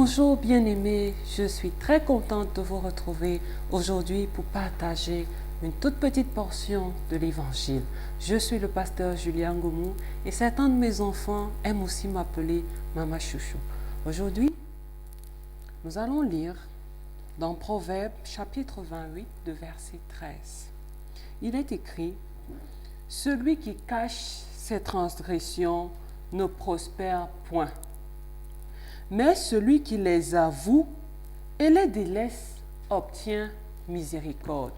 Bonjour bien-aimés, je suis très contente de vous retrouver aujourd'hui pour partager une toute petite portion de l'Évangile. Je suis le pasteur Julien Goumou et certains de mes enfants aiment aussi m'appeler Mama Chouchou. Aujourd'hui, nous allons lire dans Proverbes chapitre 28 de verset 13. Il est écrit « Celui qui cache ses transgressions ne prospère point. Mais celui qui les avoue et les délaisse obtient miséricorde. »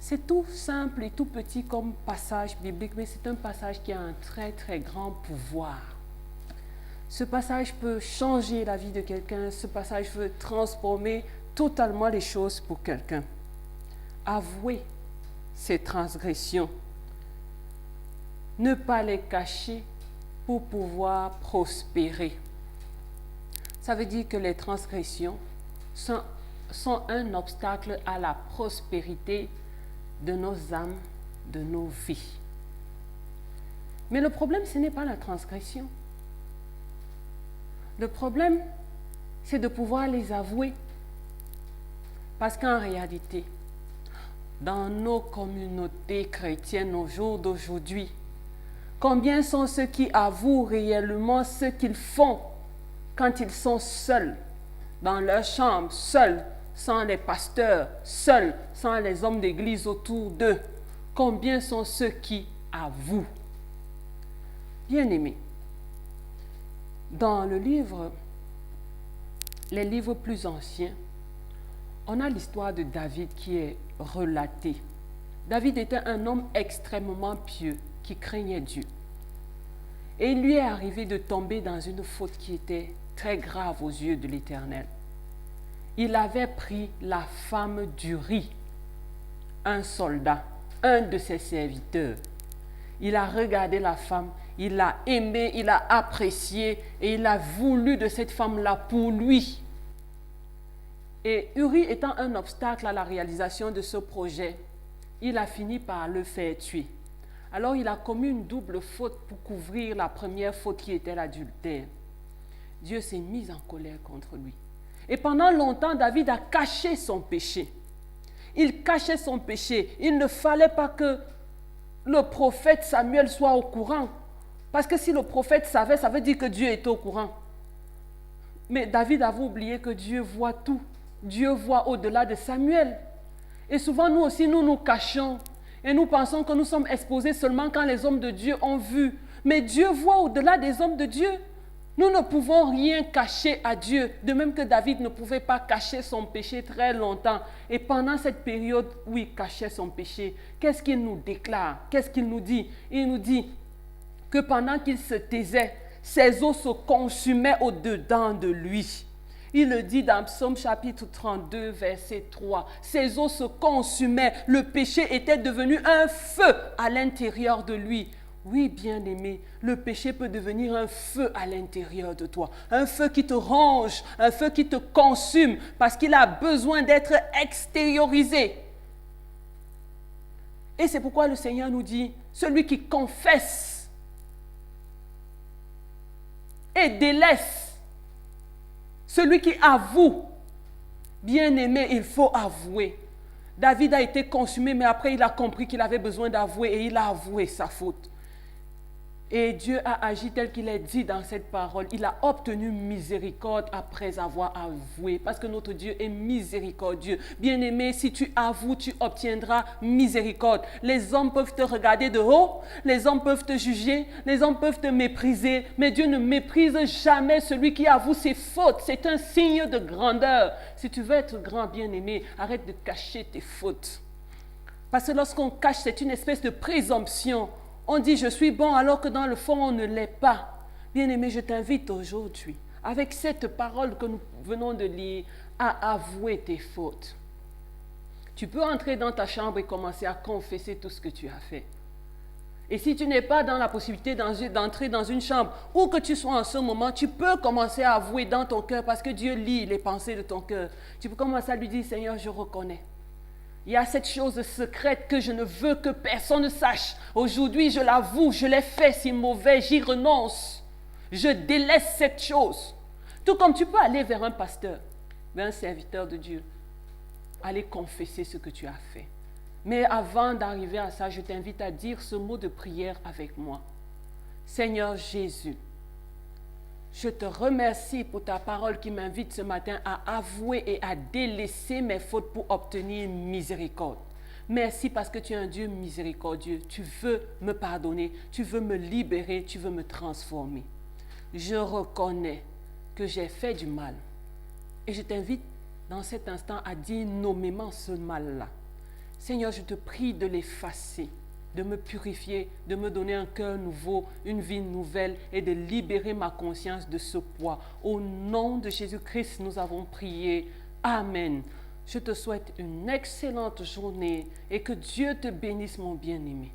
C'est tout simple et tout petit comme passage biblique, mais c'est un passage qui a un très très grand pouvoir. Ce passage peut changer la vie de quelqu'un, ce passage veut transformer totalement les choses pour quelqu'un. Avouer ses transgressions, ne pas les cacher pour pouvoir prospérer. Ça veut dire que les transgressions sont un obstacle à la prospérité de nos âmes, de nos vies. Mais le problème, ce n'est pas la transgression. Le problème, c'est de pouvoir les avouer. Parce qu'en réalité, dans nos communautés chrétiennes au jour d'aujourd'hui, combien sont ceux qui avouent réellement ce qu'ils font quand ils sont seuls, dans leur chambre, seuls, sans les pasteurs, seuls, sans les hommes d'église autour d'eux? Combien sont ceux qui avouent? Bien-aimés, dans les livres plus anciens, on a l'histoire de David qui est relatée. David était un homme extrêmement pieux qui craignait Dieu. Et il lui est arrivé de tomber dans une faute qui était très grave aux yeux de l'Éternel. Il avait pris la femme d'Uri, un soldat, un de ses serviteurs. Il a regardé la femme, il l'a aimée, il l'a appréciée et il a voulu de cette femme-là pour lui. Et Uri étant un obstacle à la réalisation de ce projet, il a fini par le faire tuer. Alors il a commis une double faute pour couvrir la première faute qui était l'adultère. Dieu s'est mis en colère contre lui. Et pendant longtemps, David a caché son péché. Il cachait son péché. Il ne fallait pas que le prophète Samuel soit au courant. Parce que si le prophète savait, ça veut dire que Dieu était au courant. Mais David avait oublié que Dieu voit tout. Dieu voit au-delà de Samuel. Et souvent, nous aussi, nous nous cachons. Et nous pensons que nous sommes exposés seulement quand les hommes de Dieu ont vu. Mais Dieu voit au-delà des hommes de Dieu. Nous ne pouvons rien cacher à Dieu, de même que David ne pouvait pas cacher son péché très longtemps. Et pendant cette période où il cachait son péché, qu'est-ce qu'il nous déclare? Qu'est-ce qu'il nous dit? Il nous dit que pendant qu'il se taisait, ses os se consumaient au-dedans de lui. Il le dit dans Psaume chapitre 32, verset 3. Ses os se consumaient, le péché était devenu un feu à l'intérieur de lui. Oui, bien-aimé, le péché peut devenir un feu à l'intérieur de toi. Un feu qui te ronge, un feu qui te consume, parce qu'il a besoin d'être extériorisé. Et c'est pourquoi le Seigneur nous dit, celui qui confesse et délaisse, celui qui avoue, bien-aimé, il faut avouer. David a été consumé, mais après il a compris qu'il avait besoin d'avouer et il a avoué sa faute. Et Dieu a agi tel qu'il est dit dans cette parole. Il a obtenu miséricorde après avoir avoué. Parce que notre Dieu est miséricordieux. Bien-aimé, si tu avoues, tu obtiendras miséricorde. Les hommes peuvent te regarder de haut. Les hommes peuvent te juger. Les hommes peuvent te mépriser. Mais Dieu ne méprise jamais celui qui avoue ses fautes. C'est un signe de grandeur. Si tu veux être grand, bien-aimé, arrête de cacher tes fautes. Parce que lorsqu'on cache, c'est une espèce de présomption. On dit « je suis bon » alors que dans le fond, on ne l'est pas. Bien-aimé, je t'invite aujourd'hui, avec cette parole que nous venons de lire, à avouer tes fautes. Tu peux entrer dans ta chambre et commencer à confesser tout ce que tu as fait. Et si tu n'es pas dans la possibilité d'entrer dans une chambre, où que tu sois en ce moment, tu peux commencer à avouer dans ton cœur, parce que Dieu lit les pensées de ton cœur. Tu peux commencer à lui dire « Seigneur, je reconnais. Il y a cette chose secrète que je ne veux que personne ne sache. Aujourd'hui, je l'avoue, je l'ai fait, c'est mauvais, j'y renonce. Je délaisse cette chose. Tout comme tu peux aller vers un pasteur, vers un serviteur de Dieu, aller confesser ce que tu as fait. Mais avant d'arriver à ça, je t'invite à dire ce mot de prière avec moi. Seigneur Jésus, je te remercie pour ta parole qui m'invite ce matin à avouer et à délaisser mes fautes pour obtenir miséricorde. Merci parce que tu es un Dieu miséricordieux. Tu veux me pardonner, tu veux me libérer, tu veux me transformer. Je reconnais que j'ai fait du mal. Et je t'invite dans cet instant à dire nommément ce mal-là. Seigneur, je te prie de l'effacer, de me purifier, de me donner un cœur nouveau, une vie nouvelle et de libérer ma conscience de ce poids. Au nom de Jésus-Christ, nous avons prié. Amen. Je te souhaite une excellente journée et que Dieu te bénisse, mon bien-aimé.